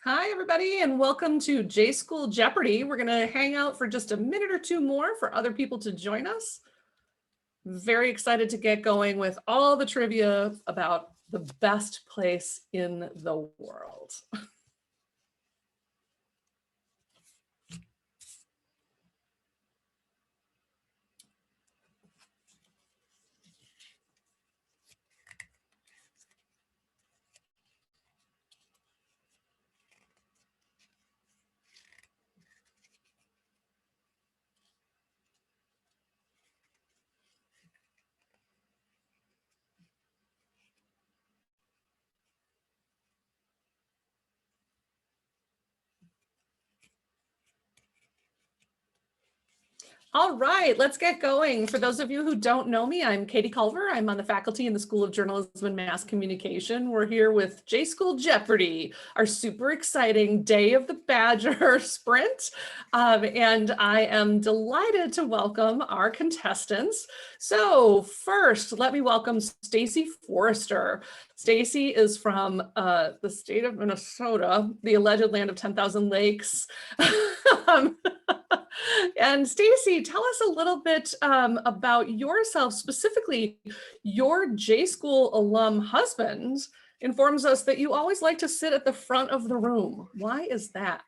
Hi, everybody, and welcome to J-School Jeopardy. We're going to hang out for just a minute or two more for other people to join us. Very excited to get going with all the trivia about the best place in the world. All right, let's get going. For those of you who don't know me, I'm Katy Culver. I'm on the faculty in the School of Journalism and Mass Communication. We're here with J-School Jeopardy, our super exciting Day of the Badger sprint. And I am delighted to welcome our contestants. So first, let me welcome Stacy Forster. Stacy is from the state of Minnesota, the alleged land of 10,000 lakes. And Stacy, tell us a little bit about yourself, specifically your J-School alum husband informs us that you always like to sit at the front of the room. Why is that?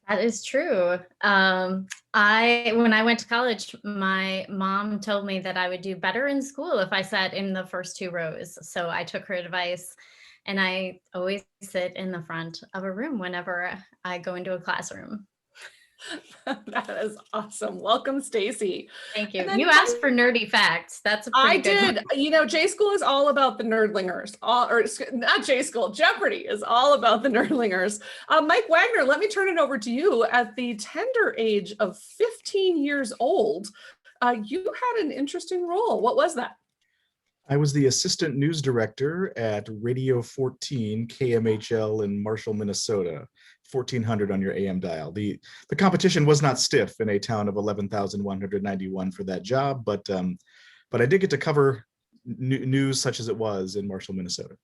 That is true. When I went to college, my mom told me that I would do better in school if I sat in the first two rows. So I took her advice, and I always sit in the front of a room whenever I go into a classroom. That is awesome. Welcome, Stacy. Thank you. You asked for nerdy facts. That's a pretty good did. One. You know, J-School is all about the nerdlingers. Or not J-School, Jeopardy is all about the nerdlingers. Mike Wagner, let me turn it over to you. At the tender age of 15 years old, you had an interesting role. What was that? I was the assistant news director at Radio 14 KMHL in Marshall, Minnesota, 1400 on your AM dial. The competition was not stiff in a town of 11,191 for that job, but I did get to cover news such as it was in Marshall, Minnesota.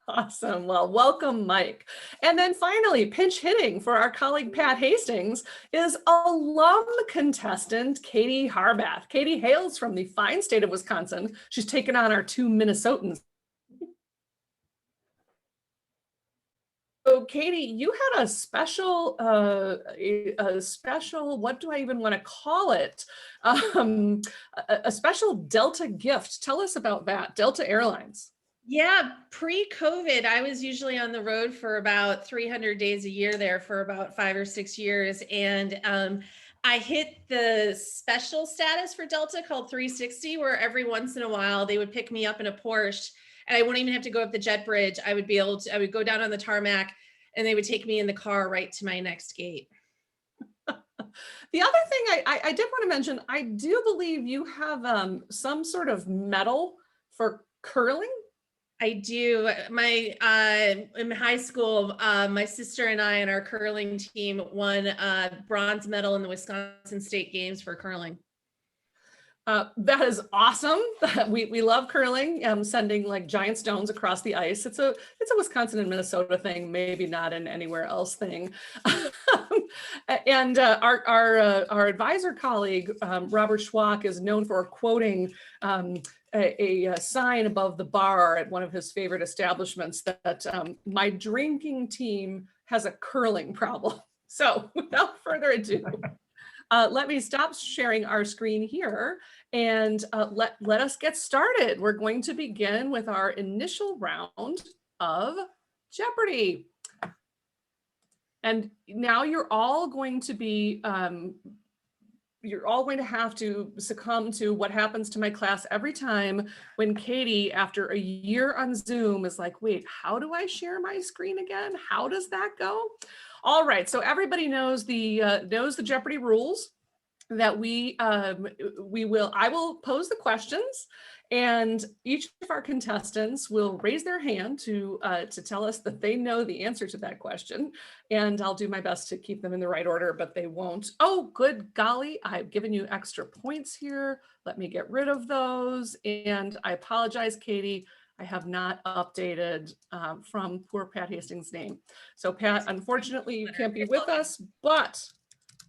Awesome. Well, welcome, Mike. And then finally, pinch hitting for our colleague Pat Hastings is alum contestant Katy Harbath. Katy hails from the fine state of Wisconsin. She's taken on our two Minnesotans. So Katy, you had a special, what do I even want to call it? A special Delta gift. Tell us about that, Delta Airlines. Yeah, pre-COVID, I was usually on the road for about 300 days a year there for about 5 or 6 years. And I hit the special status for Delta called 360, where every once in a while they would pick me up in a Porsche and I wouldn't even have to go up the jet bridge. I would go down on the tarmac and they would take me in the car right to my next gate. The other thing I did want to mention, I do believe you have some sort of medal for curling. I do. In high school, my sister and I and our curling team won a bronze medal in the Wisconsin State Games for curling. That is awesome. We love curling, sending like giant stones across the ice. It's a Wisconsin and Minnesota thing, maybe not an anywhere else thing. And our advisor colleague, Robert Schwach, is known for quoting a sign above the bar at one of his favorite establishments that my drinking team has a curling problem. So without further ado, let me stop sharing our screen here and let us get started. We're going to begin with our initial round of Jeopardy. And now you're all going to be have to succumb to what happens to my class every time when Katy, after a year on Zoom, is like, wait, how do I share my screen again? How does that go? All right, so everybody knows the Jeopardy rules that I will pose the questions, and each of our contestants will raise their hand to tell us that they know the answer to that question. And I'll do my best to keep them in the right order, but they won't. Oh, good golly, I've given you extra points here. Let me get rid of those. And I apologize, Katy. I have not updated from poor Pat Hastings' name. So Pat, unfortunately, you can't be with us, but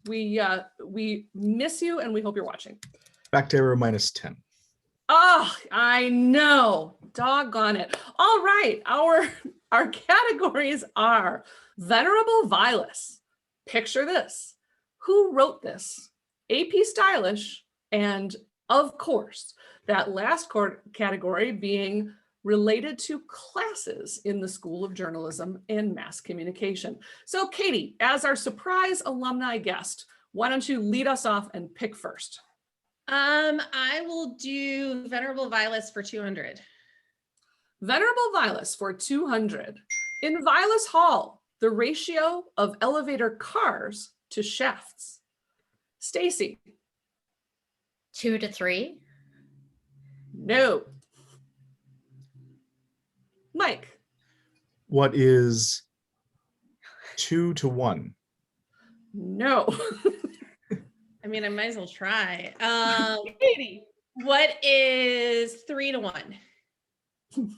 we miss you and we hope you're watching. Back to error -10. Oh, I know. Doggone it. All right. Our categories are Venerable Vilas. Picture this. Who wrote this? AP Stylish, and of course, that last category being related to classes in the School of Journalism and Mass Communication. So Katy, as our surprise alumni guest, why don't you lead us off and pick first? I will do Venerable Vilas for 200. Venerable Vilas for 200. In Vilas Hall, the ratio of elevator cars to shafts. Stacy. 2 to 3. No. Mike. What is 2 to 1? No. I mean, I might as well try. Katy. What is 3 to 1?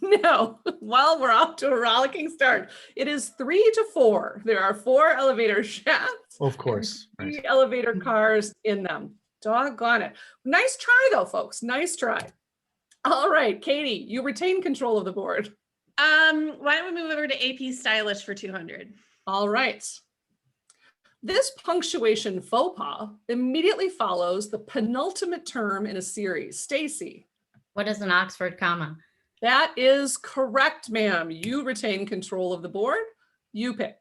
No. Well, we're off to a rollicking start. It is 3 to 4. There are 4 elevator shafts. Of course. And 3 Right. elevator cars in them. Doggone it. Nice try though, folks. Nice try. All right, Katy, you retain control of the board. Why don't we move over to AP Stylish for 200? All right. This punctuation faux pas immediately follows the penultimate term in a series. Stacy. What is an Oxford comma? That is correct, ma'am. You retain control of the board. You pick.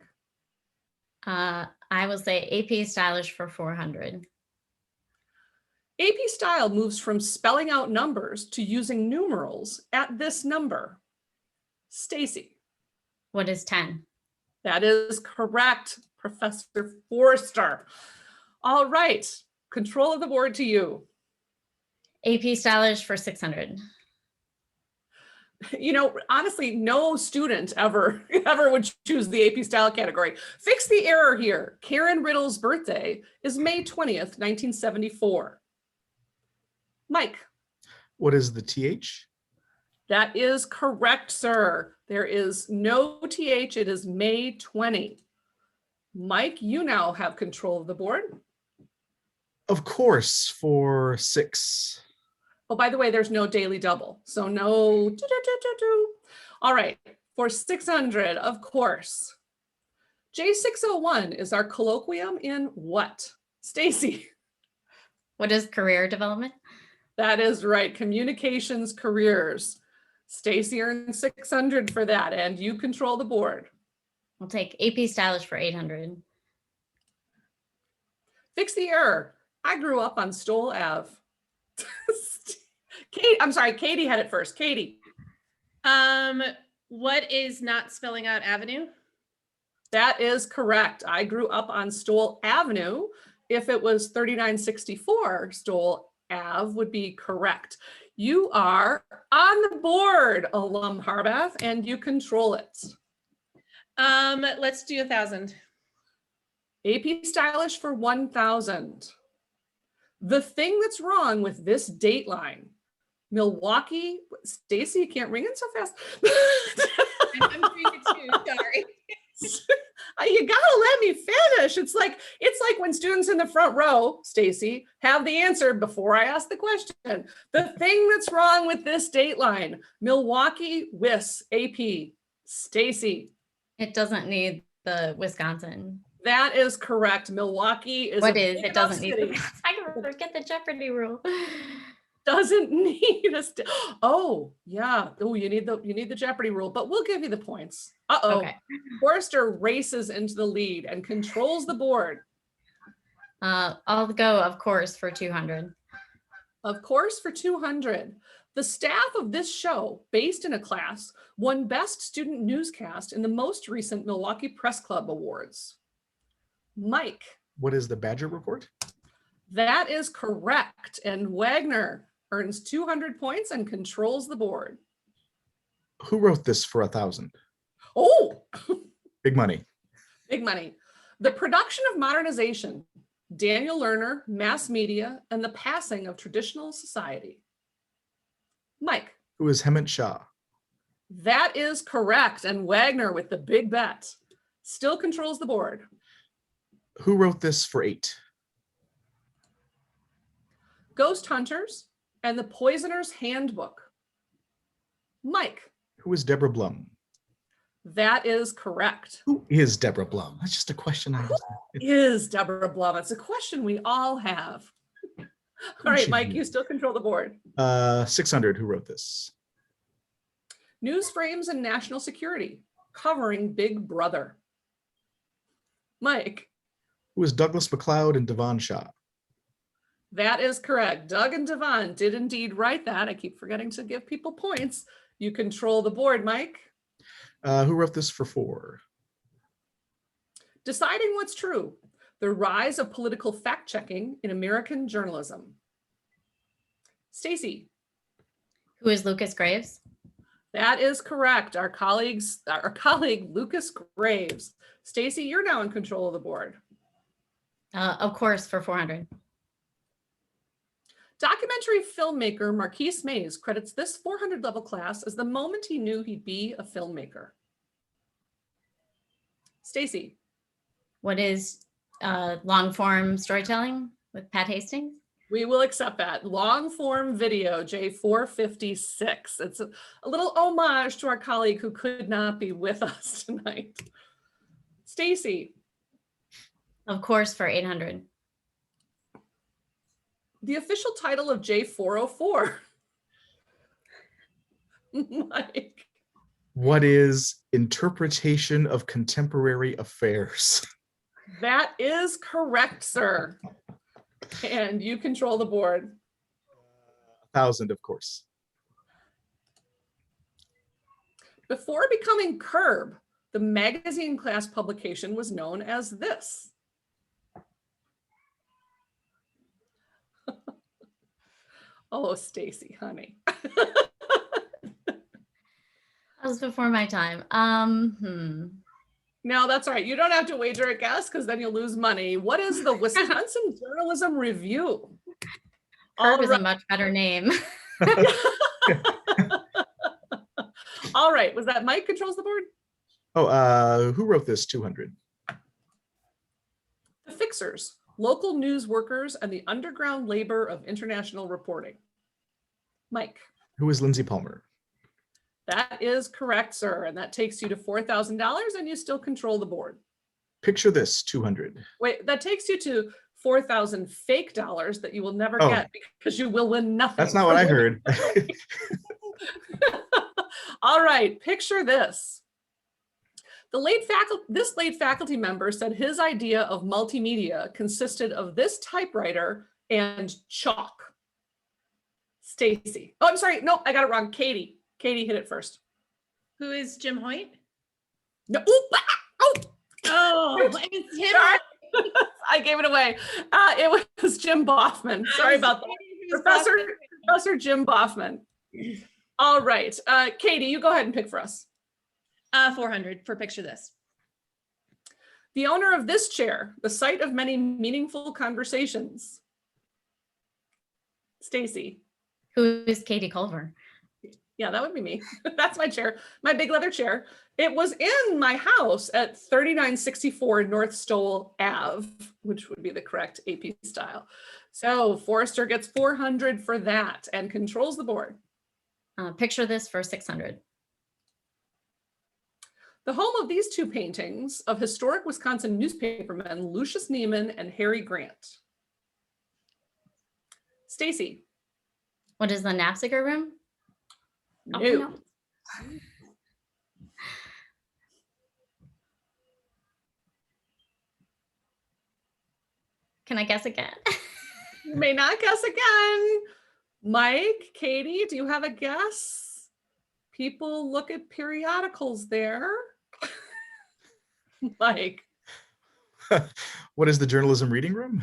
I will say AP Stylish for 400. AP Style moves from spelling out numbers to using numerals at this number. Stacy. What is 10? That is correct, Professor Forster. All right, control of the board to you. AP Stylish for 600. You know, honestly, no student ever would choose the AP Style category. Fix the error here. Karen Riddle's birthday is May 20th, 1974. Mike. What is the TH? That is correct, sir. There is no TH. It is May 20. Mike, you now have control of the board. Of course, for 6. Oh, by the way, there's no daily double. So no. All right. For 600, of course. J601 is our colloquium in what? Stacy. What is career development? That is right. Communications careers. Stacy earned 600 for that, and you control the board. We'll take AP Stylish for 800. Fix the error. I grew up on Stoll Ave. Kate, I'm sorry, Katy had it first. Katy. What is not spelling out Avenue? That is correct. I grew up on Stoll Avenue. If it was 3964, Stoll Ave would be correct. You are on the board, alum Harbath, and you control it. Let's do 1,000. AP Stylish for 1,000. The thing that's wrong with this dateline, Milwaukee, Stacy, you can't ring it so fast. I'm doing it too, sorry. You gotta let me finish. It's like when students in the front row, Stacy, have the answer before I ask the question. The thing that's wrong with this dateline, Milwaukee, Wis, AP, Stacy. It doesn't need the Wisconsin. That is correct. Milwaukee is What a is? big It enough doesn't need. city. I can forget the Jeopardy rule. Doesn't need a oh yeah. Oh, you need the Jeopardy rule, but we'll give you the points. Okay. Forster races into the lead and controls the board. I'll go, of course, for 200. Of course, for 200. The staff of this show, based in a class, won Best Student Newscast in the most recent Milwaukee Press Club Awards. Mike. What is the Badger Report? That is correct. And Wagner earns 200 points and controls the board. Who wrote this for 1,000? Oh, Big money. big money. The production of modernization, Daniel Lerner, mass media, and the passing of traditional society. Mike. Who is Hemant Shah? That is correct. And Wagner with the big bet still controls the board. Who wrote this for 8? Ghost Hunters and the Poisoner's Handbook. Mike. Who is Deborah Blum? That is correct. Who is Deborah Blum? That's just a question I was. Is Deborah Blum? It's a question we all have. All right, Mike, you still control the board. 600. Who wrote this? News Frames and National Security, covering Big Brother. Mike. Who is Douglas MacLeod and Devon Shaw? That is correct. Doug and Devon did indeed write that. I keep forgetting to give people points. You control the board, Mike. Who wrote this for 4? Deciding What's True, the rise of political fact-checking in American journalism. Stacy. Who is Lucas Graves? That is correct. Our colleague Lucas Graves. Stacy, you're now in control of the board. Of course, for 400. Documentary filmmaker Marquise Mays credits this 400 level class as the moment he knew he'd be a filmmaker. Stacy. What is long form storytelling with Pat Hastings? We will accept that. Long form video, J456. It's a little homage to our colleague who could not be with us tonight. Stacy. Of course, for 800. The official title of J404. Mike. What is Interpretation of Contemporary Affairs? That is correct, sir. And you control the board. 1,000, of course. Before becoming Curb, the magazine class publication was known as this. Oh, Stacy, honey. That was before my time. No, that's all right. You don't have to wager a guess because then you'll lose money. What is the Wisconsin Journalism Review? Herb is a much better name. All right. Was that Mike controls the board? Oh, who wrote this 200? The Fixers, local news workers and the underground labor of international reporting. Mike. Who is Lindsay Palmer? That is correct, sir. And that takes you to $4,000 and you still control the board. Picture this 200. Wait, that takes you to 4,000 fake dollars that you will never get because you will win nothing. That's not what I heard. All right, picture this. This late faculty member said his idea of multimedia consisted of this typewriter and chalk. Stacy. Oh, I'm sorry. No, I got it wrong. Katie. Katie hit it first. Who is Jim Hoyt? No. Ooh, Oh, it's him. Sorry. I gave it away. It was Jim Boffman. Sorry about that. Professor Jim Boffman. All right. Katie, you go ahead and pick for us. 400 for picture this. The owner of this chair, the site of many meaningful conversations. Stacy. Who is Katy Culver? Yeah, that would be me. That's my chair, my big leather chair. It was in my house at 3964 North Stowell Ave, which would be the correct AP style. So Forrester gets 400 for that and controls the board. Picture this for 600. The home of these two paintings of historic Wisconsin newspapermen Lucius Neiman and Harry Grant. Stacy. What is the Knapsacker room? No. Oh, no. Can I guess again? You may not guess again. Mike, Katie, do you have a guess? People look at periodicals there. Mike. What is the journalism reading room?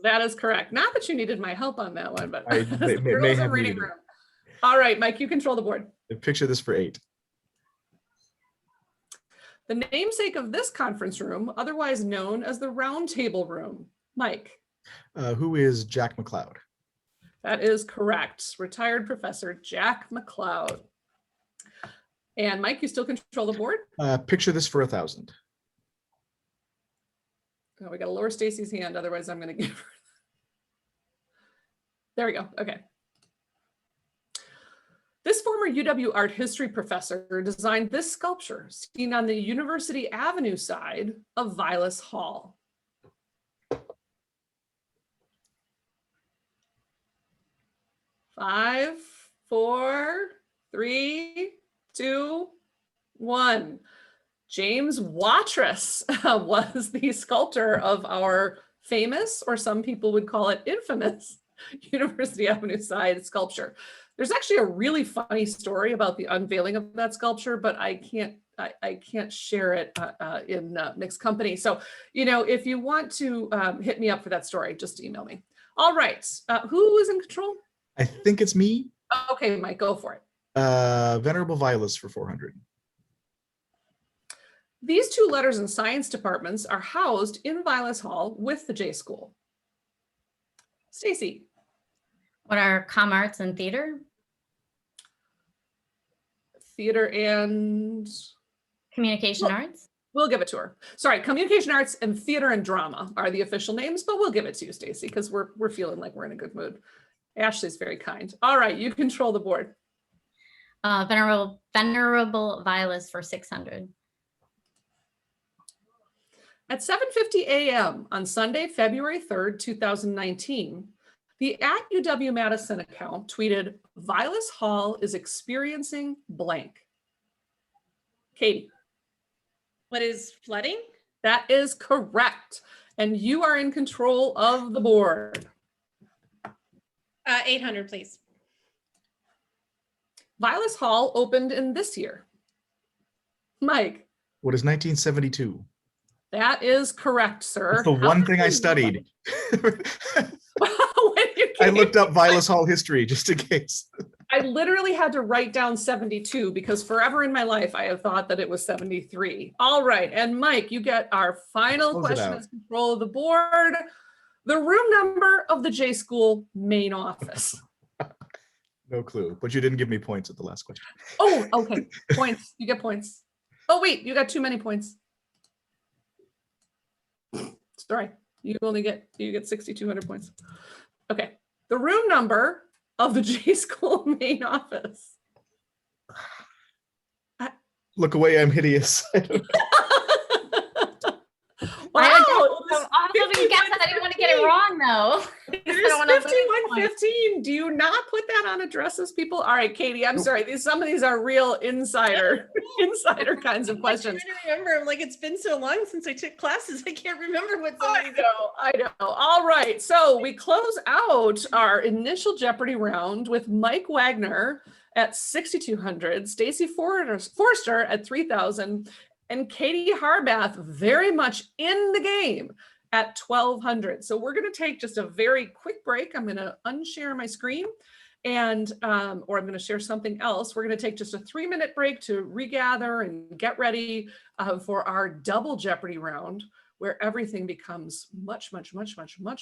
That is correct. Not that you needed my help on that one, but I may have reading needed room. All right, Mike, you control the board. Picture this for 8. The namesake of this conference room, otherwise known as the Round Table Room. Mike. Who is Jack McLeod? That is correct. Retired Professor Jack McLeod. And Mike, you still control the board? Picture this for 1,000. Oh, we got to lower Stacy's hand, otherwise I'm going to give her. There we go. Okay. This former UW art history professor designed this sculpture seen on the University Avenue side of Vilas Hall. Five, four, three, two, one. James Watrous was the sculptor of our famous, or some people would call it infamous, University Avenue side sculpture. There's actually a really funny story about the unveiling of that sculpture, but I can't share it in mixed company. So, you know, if you want to hit me up for that story, just email me. All right, who is in control? I think it's me. Okay, Mike, go for it. Venerable Vilas for 400. These two letters and science departments are housed in Vilas Hall with the J-School. Stacy. What are comm arts and theater? Theater and Communication arts? We'll give it to her. Sorry, communication arts and theater and drama are the official names, but we'll give it to you, Stacy, because we're feeling like we're in a good mood. Ashley's very kind. All right, you control the board. Venerable Vilas for 600. At 7:50 a.m. on Sunday, February 3rd, 2019, the @UW-Madison account tweeted, "Vilas Hall is experiencing blank." Katie. What is flooding? That is correct. And you are in control of the board. 800, please. Vilas Hall opened in this year. Mike. What is 1972? That is correct, sir. That's the one thing I studied. I looked up Vilas Hall history just in case. I literally had to write down 72 because forever in my life I have thought that it was 73. All right, and Mike, you get our final question as control of the board. The room number of the J-School main office. No clue, but you didn't give me points at the last question. Oh, okay, points, you get points. Oh wait, you got too many points. Sorry, you get 6,200 points. Okay, the room number of the J-School main office. Look away, I'm hideous. Wow, I didn't guess that. I didn't want to get it wrong though. There's 5115. Do you not put that on addresses, people? All right, Katie, I'm sorry. Some of these are real insider kinds of questions. I'm trying to remember. I'm like, it's been so long since I took classes. I can't remember what some of these I know. All right. So we close out our initial Jeopardy round with Mike Wagner at 6,200, Stacy Forster at 3,000, and Katy Harbath very much in the game at 1,200. So we're going to take just a very quick break. I'm going to unshare my screen and, or I'm going to share something else. We're going to take just a 3-minute break to regather and get ready for our double Jeopardy round, where everything becomes much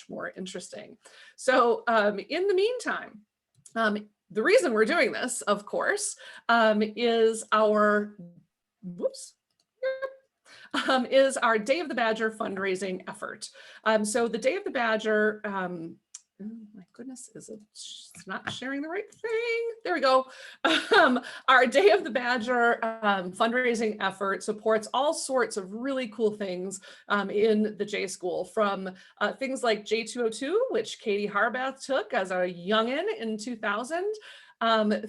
more interesting. So in the meantime, the reason we're doing this, of course, is our, is our Day of the Badger fundraising effort. So the Day of the Badger, oh my goodness, it's not sharing the right thing. There we go. Our Day of the Badger fundraising effort supports all sorts of really cool things in the J-School, from things like J202, which Katy Harbath took as a youngin in 2000,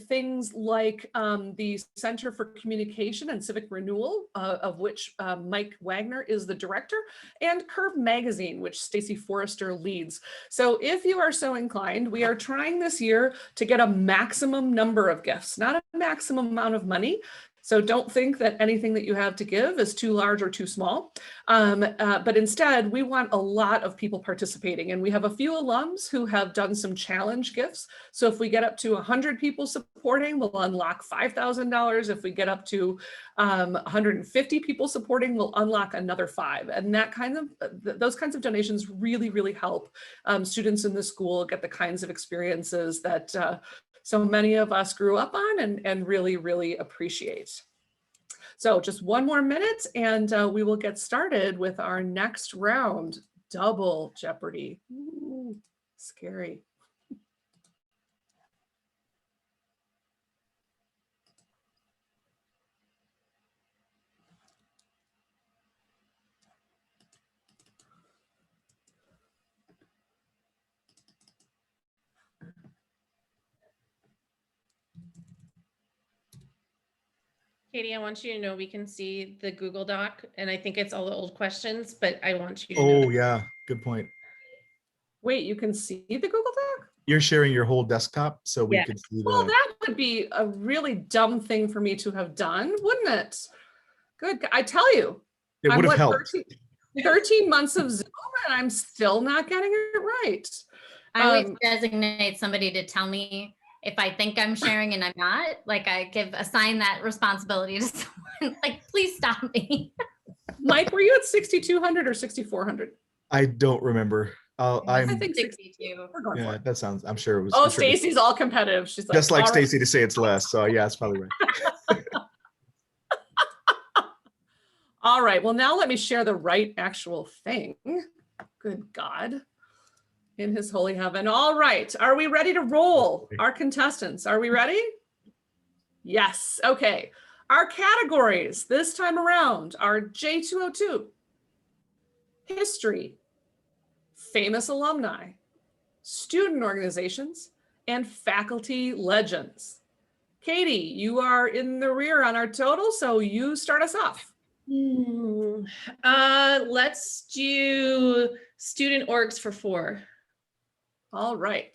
things like the Center for Communication and Civic Renewal, of which Mike Wagner is the director, and Curb Magazine, which Stacy Forrester leads. So if you are so inclined, we are trying this year to get a maximum number of gifts, not a maximum amount of money. So don't think that anything that you have to give is too large or too small, but instead we want a lot of people participating, and we have a few alums who have done some challenge gifts. So if we get up to 100 people supporting, we'll unlock $5,000. If we get up to 150 people supporting, we'll unlock another $5,000. And that those kinds of donations really help students in the school get the kinds of experiences that so many of us grew up on and really appreciate. So just one more minute and we will get started with our next round, Double Jeopardy. Ooh, scary. Katie, I want you to know we can see the Google Doc, and I think it's all the old questions, but I want you to know. Oh, yeah, good point. Wait, you can see the Google Doc? You're sharing your whole desktop, so we Yeah. could see Well, the. that would be a really dumb thing for me to have done, wouldn't it? Good. I tell you, It would have what, helped. 13 months of Zoom and I'm still not getting it right. I always designate somebody to tell me if I think I'm sharing and I'm not. Like I assign that responsibility to someone. Like, please stop me. Mike, were you at 6,200 or 6,400? I don't remember. I I'm. think 62. We're going for Yeah, it. that sounds. I'm sure it was. Oh, I'm sure it was Stacy's all competitive. She's like, just like all right. Stacy to say it's less. So yeah, it's probably right. All right. Well, now let me share the right actual thing. Good God. In his holy heaven. All right. Are we ready to roll? Our contestants, are we ready? Yes. Okay. Our categories this time around are J202, history, famous alumni, student organizations, and faculty legends. Katie, you are in the rear on our total, so you start us off. Let's do student orgs for 4. All right.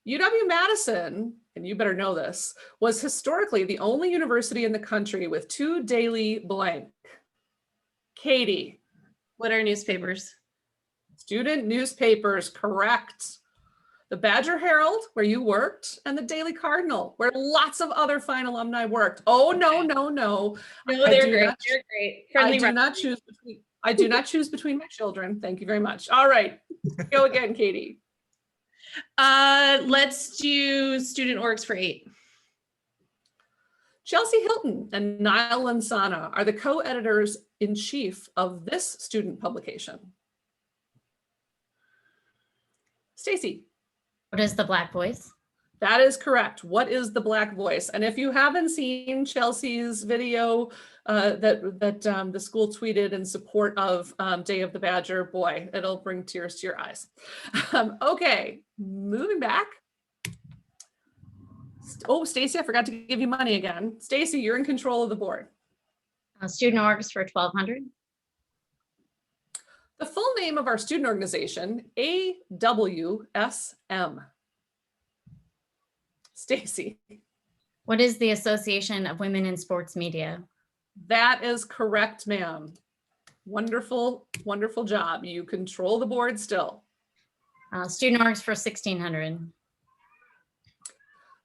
UW-Madison, and you better know this, was historically the only university in the country with 2 daily blank. Katie. What are newspapers? Student newspapers, correct. The Badger Herald, where you worked, and the Daily Cardinal, where lots of other fine alumni worked. Oh, no, no, no. No, they're great. They're great. Friendly I do not choose between my children. Thank you very much. All right. Go again, Katie. Let's do student orgs for 8. Chelsea Hilton and Niall Lansana are the co-editors in chief of this student publication. Stacy. What is the Black Voice? That is correct. What is the Black Voice? And if you haven't seen Chelsea's video that the school tweeted in support of Day of the Badger, boy, it'll bring tears to your eyes. Okay, moving back. Oh, Stacy, I forgot to give you money again. Stacy, you're in control of the board. Student orgs for 1,200. The full name of our student organization, AWSM. Stacy. What is the Association of Women in Sports Media? That is correct, ma'am. Wonderful, wonderful job. You control the board still. Student orgs for 1,600.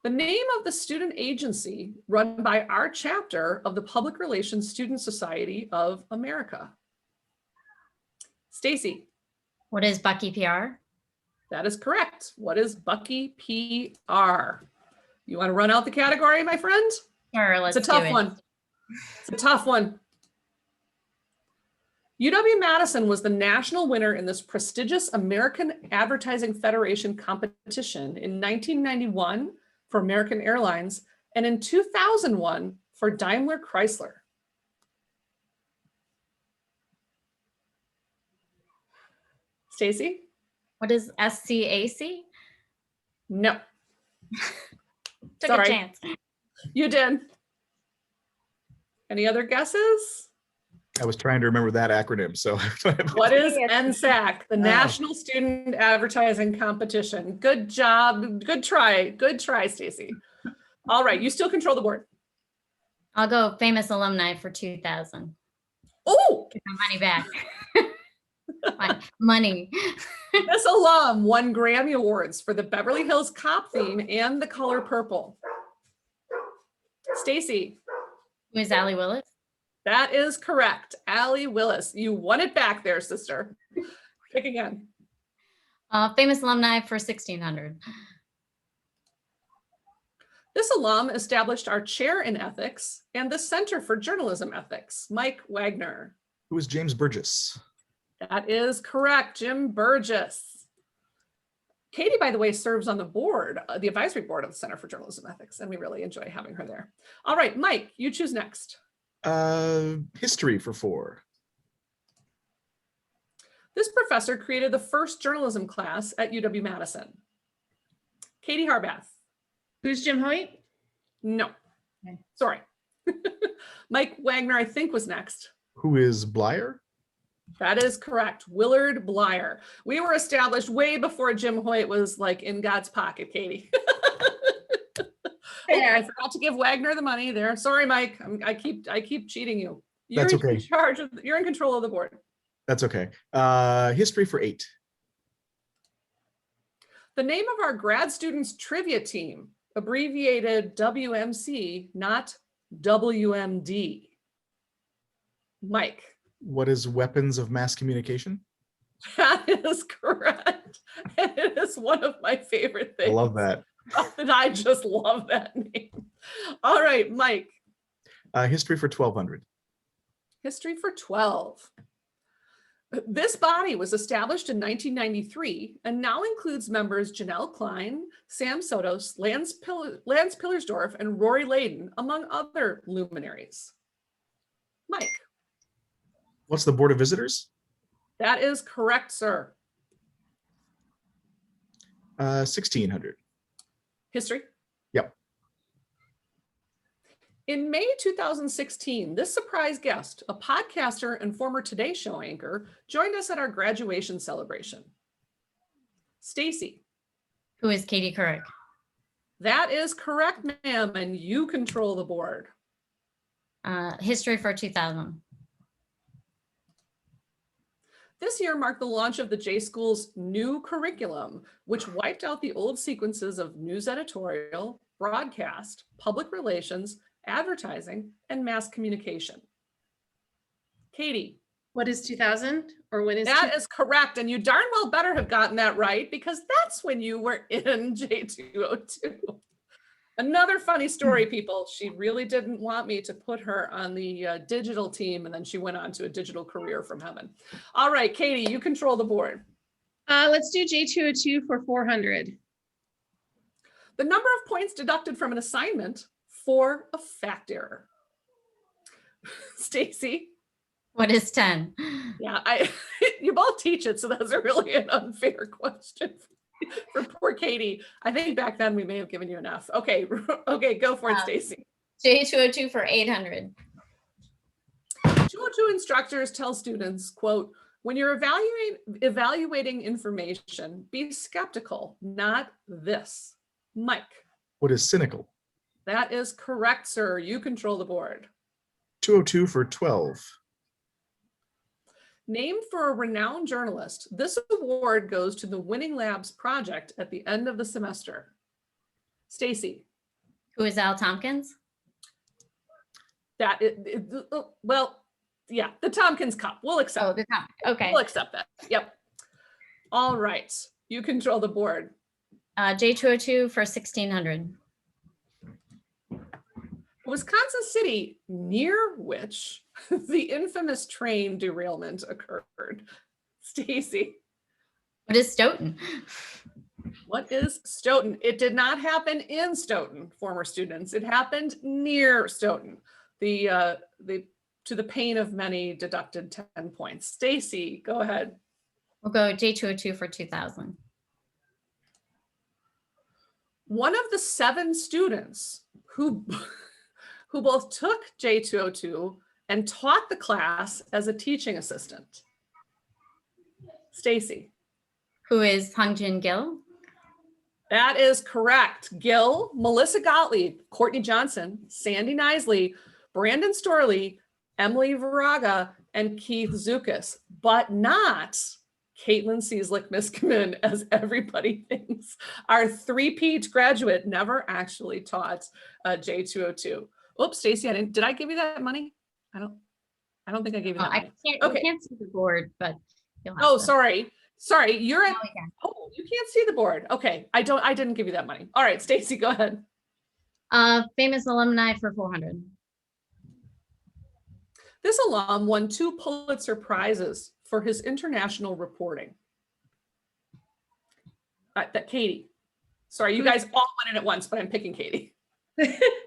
The name of the student agency run by our chapter of the Public Relations Student Society of America. Stacy. What is Bucky PR? That is correct. What is Bucky PR? You want to run out the category, my friend? Sure, let's It's a tough do it. one. It's a tough one. UW-Madison was the national winner in this prestigious American Advertising Federation competition in 1991 for American Airlines and in 2001 for Daimler Chrysler. Stacy? What is SCAC? No. Took Sorry. a chance. You did. Any other guesses? I was trying to remember that acronym. So What is NSAC, the National Student Advertising Competition? Good job. Good try. Good try, Stacy. All right. You still control the board. I'll go famous alumni for 2,000. Oh, Get my money back. My money. this alum won Grammy Awards for the Beverly Hills Cop theme and the color purple. Stacy. Who is Allie Willis? That is correct. Allie Willis. You won it back there, sister. Pick again. Famous alumni for 1,600. This alum established our chair in ethics and the Center for Journalism Ethics, Mike Wagner. Who is James Burgess? That is correct, Jim Burgess. Katie, by the way, serves on the board, the advisory board of the Center for Journalism Ethics, and we really enjoy having her there. All right, Mike, you choose next. History for 4. This professor created the first journalism class at UW-Madison. Katie Harbath. Who's Jim Hoyt? No, Okay. sorry. Mike Wagner, I think, was next. Who is Blyer? That is correct, Willard Blyer. We were established way before Jim Hoyt was like in God's pocket, Katie. Oh, I forgot to give Wagner the money there. Sorry, Mike. I keep cheating you. That's okay. In charge of, you're in control of the board. That's okay. History for 8. The name of our grad students trivia team, abbreviated WMC, not WMD. Mike. What is weapons of mass communication? That is correct. And it is one of my favorite things. I love that. And I just love that name. All right, Mike. History for 1200. History for 12. This body was established in 1993 and now includes members Janelle Klein, Sam Sotos, Lance Pillersdorf, and Rory Layden, among other luminaries. Mike. What's the Board of Visitors? That is correct, sir. 1600. History? Yep. In May 2016, this surprise guest, a podcaster and former Today Show anchor, joined us at our graduation celebration. Stacy. Who is Katie Couric? That is correct, ma'am, and you control the board. History for 2000. This year marked the launch of the J-School's new curriculum, which wiped out the old sequences of news editorial, broadcast, public relations, advertising, and mass communication. Katie. What is 2000? Or when is That is correct, and you darn well better have gotten that right because that's when you were in J202. Another funny story, people. She really didn't want me to put her on the digital team, and then she went on to a digital career from heaven. All right, Katie, you control the board. Let's do J202 for 400. The number of points deducted from an assignment for a fact error. Stacy. What is 10? Yeah, you both teach it, so that's really an unfair question for poor Katie. I think back then we may have given you enough. Okay, go for it, Stacy. J202 for 800. 202 instructors tell students, quote, when you're evaluating information, be skeptical, not this. Mike. What is cynical? That is correct, sir. You control the board. 202 for 12. Named for a renowned journalist, this award goes to the Winning Labs project at the end of the semester. Stacy. Who is Al Tompkins? Well, yeah, the Tompkins Cup. We'll accept. Oh, the Tompkins. Okay. We'll accept that. Yep. All right. You control the board. J202 for 1600. Wisconsin City, near which the infamous train derailment occurred. Stacy. What is Stoughton? What is Stoughton? It did not happen in Stoughton, former students. It happened near Stoughton. To the pain of many, deducted 10 points. Stacy, go ahead. We'll go J202 for 2000. One of the 7 students who both took J202 and taught the class as a teaching assistant. Stacy. Who is Hungjin Gill? That is correct. Gill, Melissa Gottlieb, Courtney Johnson, Sandy Nisley, Brandon Storley, Emily Varaga, and Keith Zukas, but not Caitlin Cieslik-Miskimen, as everybody thinks. Our three-peat graduate never actually taught J202. Oops, Stacy, did I give you that money? I don't think I gave you that money. I can't see the board, but you'll have Oh, to. sorry. You're at, Now we can. oh, you can't see the board. Okay, I didn't give you that money. All right, Stacy, go ahead. Famous alumni for 400. This alum won 2 Pulitzer Prizes for his international reporting. Katie. Sorry, you guys all went in at once, but I'm picking Katie.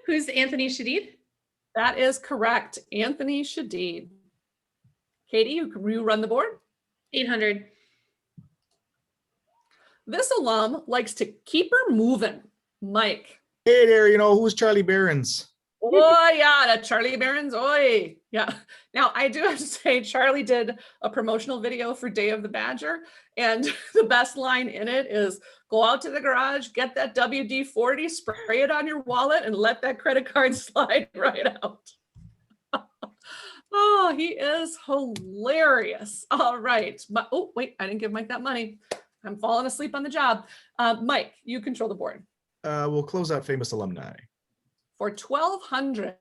Who's Anthony Shadid? That is correct. Anthony Shadid. Katie, you run the board. 800. This alum likes to keep her moving. Mike. Hey there, who's Charlie Behrens? Oh yeah, that Charlie Behrens. Oi. Yeah. Now I do have to say Charlie did a promotional video for Day of the Badger, and the best line in it is go out to the garage, get that WD-40, spray it on your wallet, and let that credit card slide right out. Oh, he is hilarious. All right. Oh, wait, I didn't give Mike that money. I'm falling asleep on the job. Mike, you control the board. We'll close out famous alumni. For 1,200.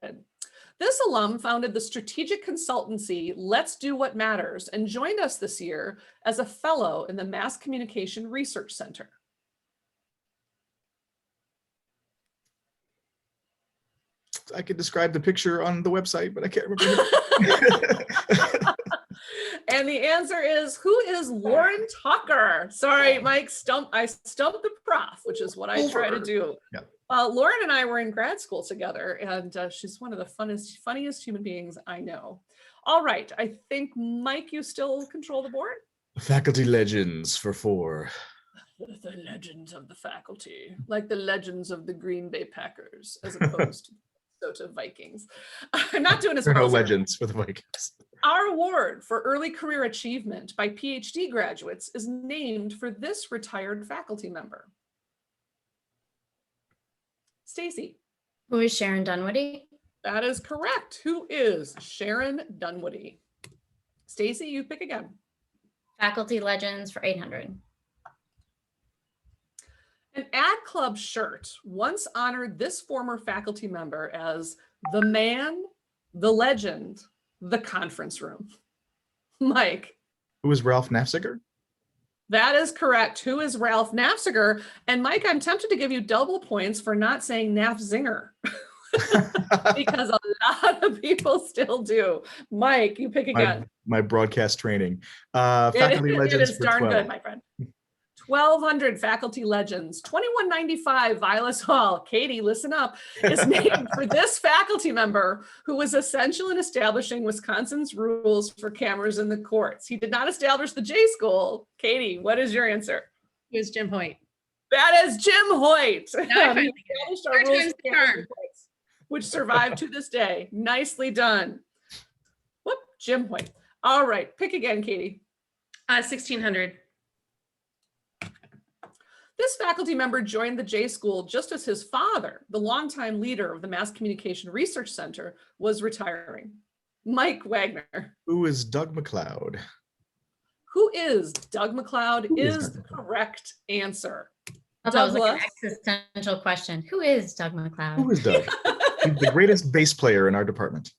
This alum founded the strategic consultancy Let's Do What Matters and joined us this year as a fellow in the Mass Communication Research Center. I could describe the picture on the website, but I can't remember. And the answer is, who is Lauren Tucker? Sorry, Mike, I stumped the prof, which is what I try to do. Yeah. Lauren and I were in grad school together, and she's one of the funniest human beings I know. All right, I think, Mike, you still control the board? Faculty legends for 4. The legends of the faculty, like the legends of the Green Bay Packers, as opposed to Minnesota Vikings. I'm not doing as There are well. no legends for the Vikings. Our award for early career achievement by PhD graduates is named for this retired faculty member. Stacy. Who is Sharon Dunwoody? That is correct. Who is Sharon Dunwoody? Stacy, you pick again. Faculty legends for 800. An Ad Club shirt once honored this former faculty member as the man, the legend, the conference room. Mike. Who is Ralph Nafziger? That is correct. Who is Ralph Nafziger? And Mike, I'm tempted to give you double points for not saying Nafzinger because a lot of people still do. Mike, you pick again. My broadcast training. Faculty legends it is for darn 12. good, my friend. 1,200 faculty legends. 2195 Vilas Hall. Katie, listen up. Is named for this faculty member who was essential in establishing Wisconsin's rules for cameras in the courts. He did not establish the J-School. Katie, what is your answer? It was Jim Hoyt. That is Jim Hoyt. Now I finally He established our rules time's for the cameras in charm. courts, which survive to this day. Nicely done. Whoop, Jim Hoyt. All right, pick again, Katie. 1600. This faculty member joined the J-School just as his father, the longtime leader of the Mass Communication Research Center, was retiring. Mike Wagner. Who is Doug McLeod? Who is Doug McLeod? Who is Is Doug the correct answer. I thought that was like Douglas. an existential question. Who is Doug McLeod? Who is Doug? He's the greatest bass player in our department.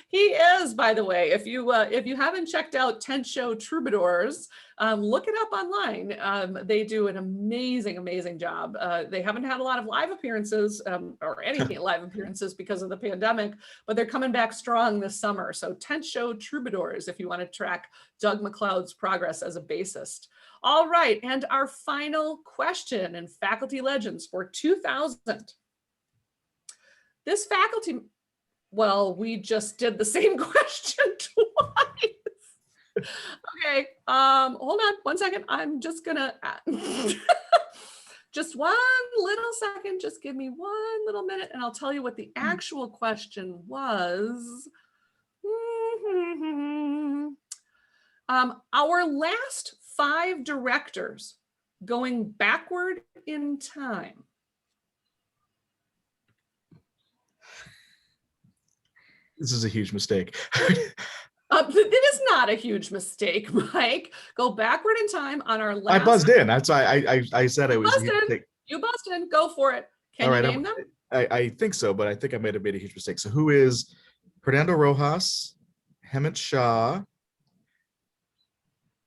He is, by the way. If you haven't checked out Tent Show Troubadours, look it up online. They do an amazing job. They haven't had a lot of live appearances or any live appearances because of the pandemic, but they're coming back strong this summer. So Tent Show Troubadours, if you want to track Doug McLeod's progress as a bassist. All right, and our final question in Faculty Legends for 2000. This faculty, well, we just did the same question twice. Okay, hold on 1 second. I'm just gonna, just one little second, just give me 1 little minute and I'll tell you what the actual question was. Our last 5 directors going backward in time. This is a huge mistake. It is not a huge mistake, Mike. Go backward in time on our last. I buzzed in. That's why I said it was a huge mistake. You buzzed in. Go for it. Can you name them? I think so, but I think I might have made a huge mistake. So who is Fernando Rojas, Hemant Shah,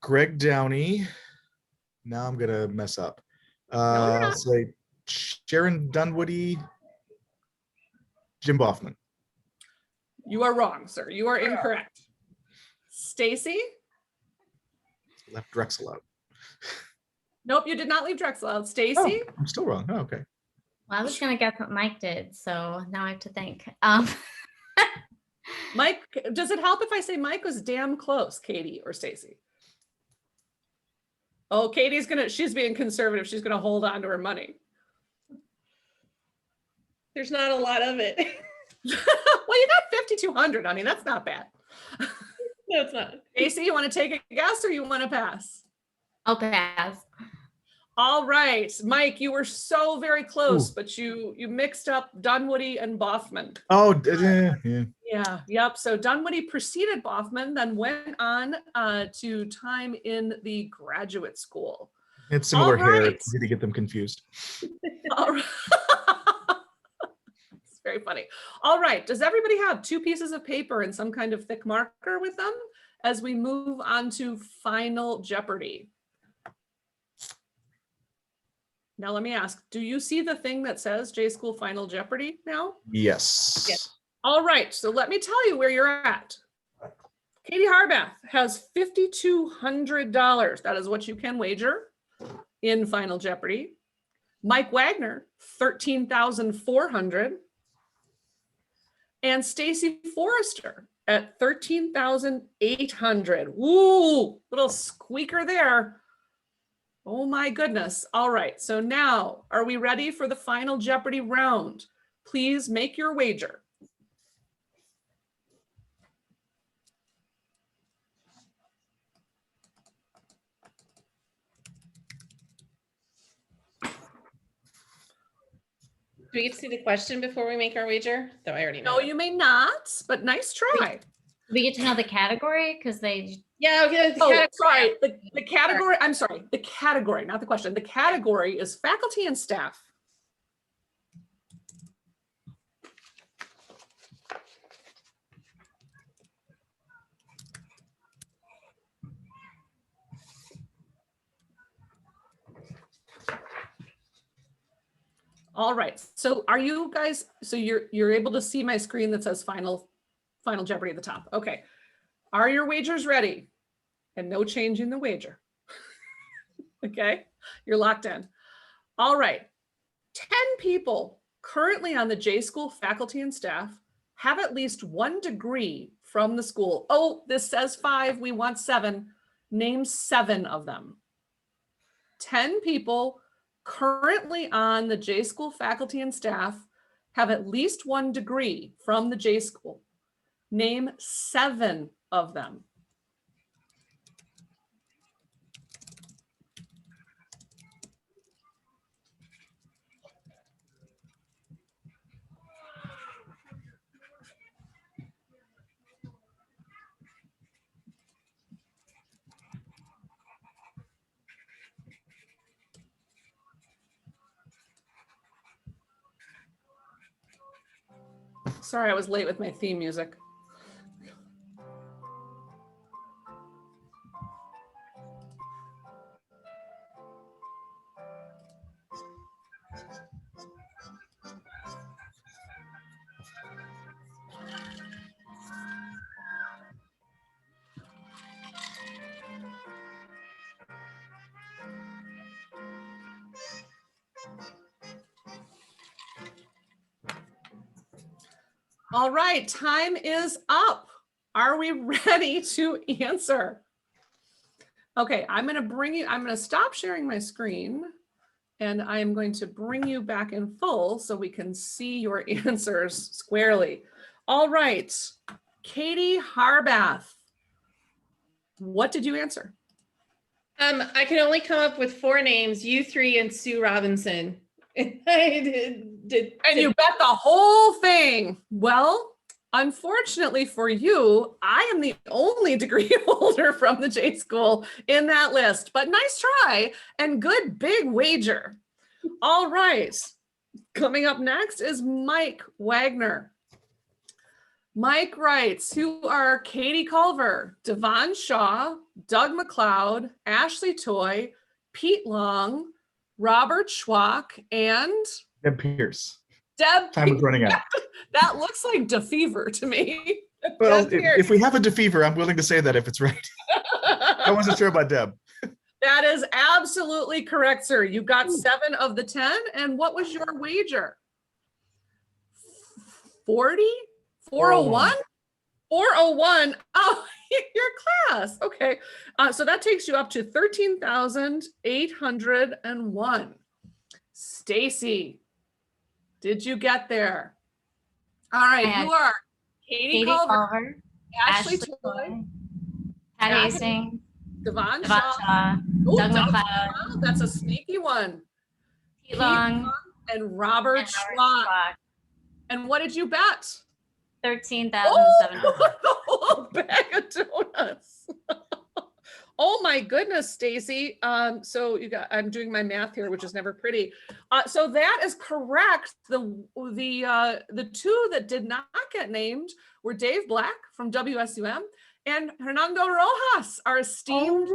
Greg Downey? Now I'm gonna mess up. No, you're not. I'll say Sharon Dunwoody, Jim Boffman. You are wrong, sir. You are incorrect. Stacy? Left Drexel out. Nope, you did not leave Drexel out. Stacy? Oh, I'm still wrong. Oh, okay. Well, I was gonna guess what Mike did, so now I have to think. Mike, does it help if I say Mike was damn close, Katie or Stacy? Oh, she's being conservative. She's gonna hold on to her money. There's not a lot of it. Well, you got 5,200, honey. That's not bad. No, it's not. Stacy, you want to take a guess or you want to pass? I'll pass. All right, Mike, you were so very close, Ooh. but you mixed up Dunwoody and Boffman. Oh, yeah. Yeah, yep. So Dunwoody preceded Boffman, then went on to time in the graduate school. It's similar All hair. right. It's easy to get them confused. All right. It's very funny. All right. Does everybody have 2 pieces of paper and some kind of thick marker with them as we move on to Final Jeopardy? Now let me ask, do you see the thing that says J-School Final Jeopardy now? Yes. Yes. All right, so let me tell you where you're at. Katie Harbath has $5,200. That is what you can wager in Final Jeopardy. Mike Wagner, $13,400. And Stacy Forrester at $13,800. Ooh, little squeaker there. Oh my goodness. All right, so now are we ready for the Final Jeopardy round? Please make your wager. Do we get to see the question before we make our wager? Though I already know. No, you may not, but nice try. We get to know the category because they. Yeah, okay. Oh, sorry. The category, I'm sorry, the category, not the question. The category is faculty and staff. All right, so are you guys, so you're able to see my screen that says Final Jeopardy at the top. Okay, are your wagers ready? And no changing the wager. Okay, you're locked in. All right, 10 people currently on the J-School faculty and staff have at least 1 degree from the school. Oh, this says 5, we want 7. Name 7 of them. 10 people currently on the J-School faculty and staff have at least 1 degree from the J-School. Name 7 of them. Sorry, I was late with my theme music. All right, time is up. Are we ready to answer? Okay, I'm going to stop sharing my screen and I am going to bring you back in full so we can see your answers squarely. All right, Katie Harbath, what did you answer? I can only come up with 4 names, you 3 and Sue Robinson. I did. And you bet the whole thing. Well, unfortunately for you, I am the only degree holder from the J-School in that list, but nice try and good big wager. All right, coming up next is Mike Wagner. Mike writes, who are Katy Culver, Devon Shaw, Doug McLeod, Ashley Toy, Pete Long, Robert Schwach, and Deb Pierce. Deb. Time is running out. That looks like DeFever to me. Well, Deb Pierce. if we have a DeFever, I'm willing to say that if it's right. I wasn't sure about Deb. That is absolutely correct, sir. You got 7 of the 10. And what was your wager? 40? 401? 401. Oh, your class. Okay. So that takes you up to 13,801. Stacy, did you get there? All right. Who are Katy Culver, Ashley Toy, Pat Hastings, Devon Shaw, Ooh, Doug Doug McLeod, McLeod, that's a sneaky one. Pete Long, and Robert Schwach. And what did you bet? 13,700. The whole bag of donuts. Oh my goodness, Stacy. So you got, I'm doing my math here, which is never pretty. So that is correct. The 2 that did not get named were Dave Black from WSUM and Hernando Rojas, our esteemed.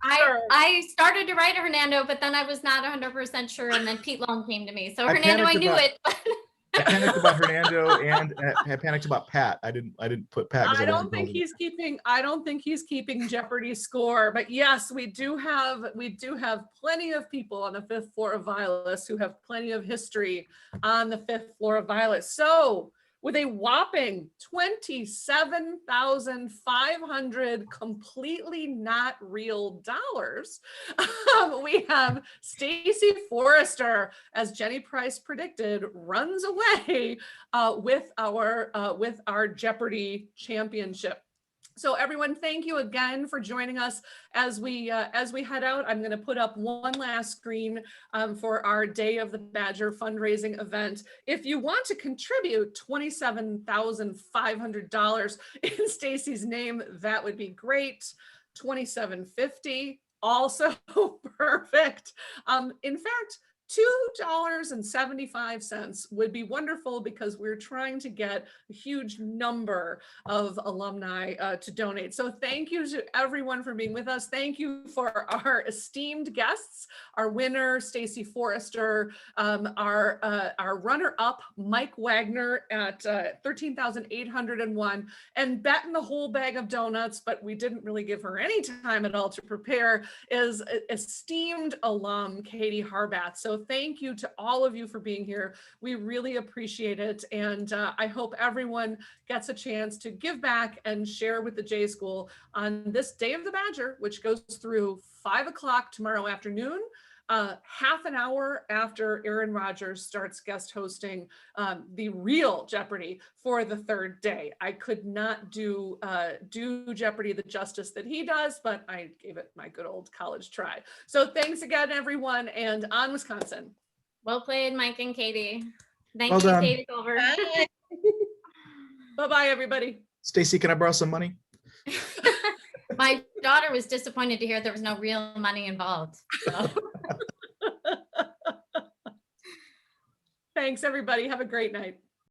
I started to write Hernando, but then I was not 100% sure, and then Pete Long came to me. So Hernando, I knew it. I panicked about Hernando, and I panicked about Pat. I didn't put Pat. I don't think he's keeping Jeopardy score, but yes, we do have plenty of people on the 5th floor of Violet who have plenty of history on the 5th floor of Violet. So with a whopping 27,500 completely not real dollars, we have Stacy Forrester, as Jenny Price predicted, runs away with our Jeopardy championship. So everyone, thank you again for joining us as we head out. I'm going to put up one last screen for our Day of the Badger fundraising event. If you want to contribute $27,500 in Stacy's name, that would be great. $27.50, also perfect. In fact, $2.75 would be wonderful, because we're trying to get a huge number of alumni to donate. So thank you to everyone for being with us. Thank you for our esteemed guests, our winner, Stacy Forrester, our runner-up, Mike Wagner at 13,801, and betting the whole bag of donuts, but we didn't really give her any time at all to prepare, is esteemed alum, Katy Harbath. So thank you to all of you for being here. We really appreciate it. And I hope everyone gets a chance to give back and share with the J-School on this Day of the Badger, which goes through 5 o'clock tomorrow afternoon, half an hour after Aaron Rodgers starts guest hosting the real Jeopardy for the 3rd day. I could not do Jeopardy the justice that he does, but I gave it my good old college try. So thanks again, everyone, and on Wisconsin. Well played, Mike and Katy. Thank Well you, done. Katy Culver. Bye-bye, everybody. Stacy, can I borrow some money? My daughter was disappointed to hear there was no real money involved. So. Thanks, everybody. Have a great night.